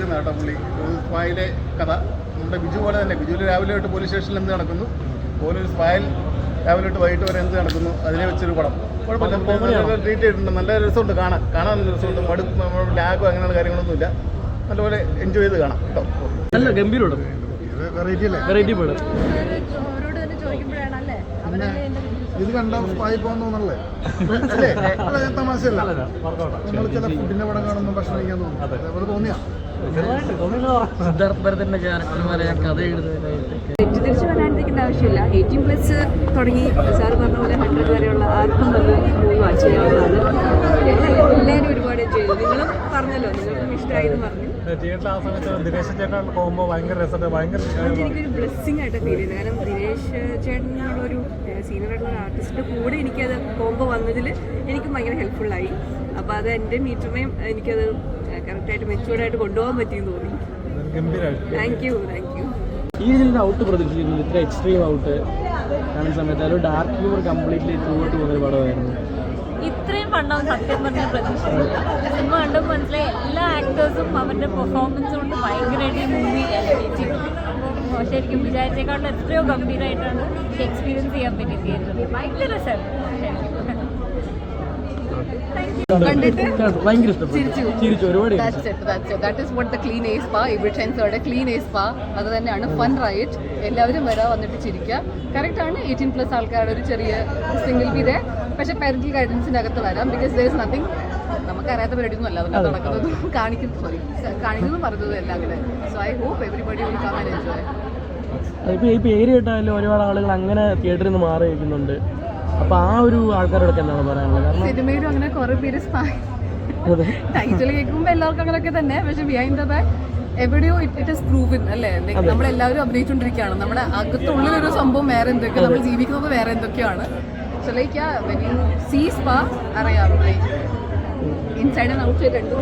ചെയ്തിരുന്ന കേട്ടോ പുള്ളി. സ്പായിലെ കഥ നമ്മുടെ ബിജു പോലെ തന്നെ. ബിജുവിൽ രാവിലെ തൊട്ട് പോലീസ് സ്റ്റേഷനിൽ എന്ത് നടക്കുന്നു, പോലീസ് സ്പായിൽ രാവിലെ തൊട്ട് വൈകിട്ട് വരെ എന്ത് നടക്കുന്നു, അതിനെ വെച്ചൊരു പടം. കുഴപ്പമില്ല, ട്രീറ്റ് ചെയ്തിട്ടുണ്ട്. നല്ല രസമുണ്ട്, കാണാൻ നല്ല രസമുണ്ട്. ലാഗോ അങ്ങനെയുള്ള കാര്യങ്ങളൊന്നുമില്ല. നല്ലപോലെ എൻജോയ് ചെയ്ത് കാണാം കേട്ടോ. നല്ല ഗംഭീരം വെറൈറ്റി പടം. ഇത് കണ്ടാൽ സ്പായി പോകാൻ തോന്നല്ലേ? തമാശയല്ല. നമ്മൾ ചില ഫുഡിന്റെ പടം കാണുമ്പോൾ ഭക്ഷണം കഴിക്കാൻ തോന്നും. അതേപോലെ തോന്നിയാ സിദ്ധാർത്ഥ് ഭരതന്റെ ക്യാരക്ടർമാരെ ഞാൻ കഥ തെറ്റിദ്ധരിച്ച് വരാണ്ടിരിക്കേണ്ട ആവശ്യമില്ല. 18+ തുടങ്ങി സാർ പറഞ്ഞ പോലെ 100 വരെയുള്ള ആർക്കും വന്ന് മൂവി വാച്ച് ചെയ്യാവുന്നതാണ്. എല്ലാവരും ഒരുപാട് എൻജോയ് ചെയ്തു. നിങ്ങളും പറഞ്ഞല്ലോ, നിങ്ങൾക്കും ഇഷ്ടമായി എന്ന് പറഞ്ഞു. തിയേറ്ററിൽ ആ സമയത്ത് ദിനേശ് ചേട്ടൻ പോകുമ്പോൾ ഭയങ്കര രസമായിട്ട് എനിക്കൊരു ബ്ലെസ്സിങ് ആയിട്ട് ഫീൽ ചെയ്തു. കാരണം ദിനേശ് ചേട്ടനോടൊരു സീനിയർ ആയിട്ടുള്ള ഒരു ആർട്ടിസ്റ്റിൻ്റെ കൂടെ എനിക്കത് കോംബോ വന്നതിൽ എനിക്കും ഭയങ്കര ഹെൽപ്ഫുള്ളായി. അപ്പോൾ അത് എൻ്റെ മീറ്ററിനെയും എനിക്കത് കറക്റ്റായിട്ട് മെച്ചുവേർഡായിട്ട് കൊണ്ടുപോകാൻ പറ്റിയെന്ന് തോന്നി. Thank you. ഈ ഇതിൻ്റെ ഔട്ട് പ്രതീക്ഷിച്ചിരുന്നു. ഇത്ര എക്സ്ട്രീം ഔട്ട് കാണുന്ന സമയത്ത് ഒരു ഡാർക്ക് ഹ്യൂമർ കംപ്ലീറ്റ്ലി ത്രൂട്ട് പോകുന്നൊരു പടമായിരുന്നു. ഇത്രയും പണ്ടാവും സത്യം പറഞ്ഞാൽ പ്രതീക്ഷിച്ചില്ല. സിനിമ കണ്ടുമ്പോൾ മനസ്സിലായി എല്ലാ ആക്ടേഴ്സും അവരുടെ പെർഫോമൻസ് കൊണ്ട് ഭയങ്കരമായിട്ട് ഈ മൂവി എലിവേറ്റ്. അപ്പോൾ ശരിക്കും വിചാരിച്ചേക്കാളും എത്രയോ ഗംഭീരമായിട്ടാണ് എക്സ്പീരിയൻസ് ചെയ്യാൻ പറ്റി തിയേറ്ററിൽ. ഭയങ്കര രസമായിരുന്നു. ഭയങ്കര ഇഷ്ടപ്പെട്ടു, ഒരുപാട്. That is what the clean a spa. ഇവിടെയുടെ ക്ലീൻ എ സ്പാ അത് തന്നെയാണ്. Fun right. എല്ലാവരും വന്നിട്ട് ചിരിക്കുക. കറക്റ്റാണ്. 18+ ആൾക്കാരുടെ ഒരു ചെറിയ സിംഗിൾ ബി ദേ. പക്ഷെ പാരന്റൽ ഗൈഡൻസിൻ്റെ അകത്ത് വരാം. ബിക്കോസ് ദർ ഇസ് നത്തിങ് നമുക്കറിയാത്ത പരിപാടിയൊന്നും അല്ല അതിനകത്ത് നടക്കുന്നതും കാണിക്കുന്നതും പറഞ്ഞതും എല്ലാം കൂടെ. So I hope everybody will come and enjoy. ഇപ്പോൾ ഈ പേര് കേട്ടാലും ഒരുപാട് ആളുകൾ അങ്ങനെ തിയേറ്ററിൽ നിന്ന് മാറി വയ്ക്കുന്നുണ്ട്. അപ്പോൾ ആ ഒരു ആൾക്കാരോടൊക്കെ എന്താണ് പറയാനുള്ളത്? കാരണം സിനിമയിലും അങ്ങനെ കുറേ പേര് ടൈറ്റിൽ കേൾക്കുമ്പോൾ എല്ലാവർക്കും അങ്ങനെയൊക്കെ തന്നെ. പക്ഷെ ബിഹൈൻഡ് ദ ബാക്ക് എവിടെയോ ഇറ്റ് ഇസ് പ്രൂവൻ അല്ലേ? നമ്മളെല്ലാവരും അഭിനയിച്ചുകൊണ്ടിരിക്കുകയാണ്. നമ്മുടെ അകത്തുള്ളിലൊരു സംഭവം വേറെ എന്തൊക്കെയോ, നമ്മൾ ജീവിക്കുന്നത് വേറെ എന്തൊക്കെയാണ്. So like when you see spa അറിയാം, ലൈക്ക് ഇൻസൈഡ് ആൻഡ് ഔട്ട്സൈഡ് രണ്ടും.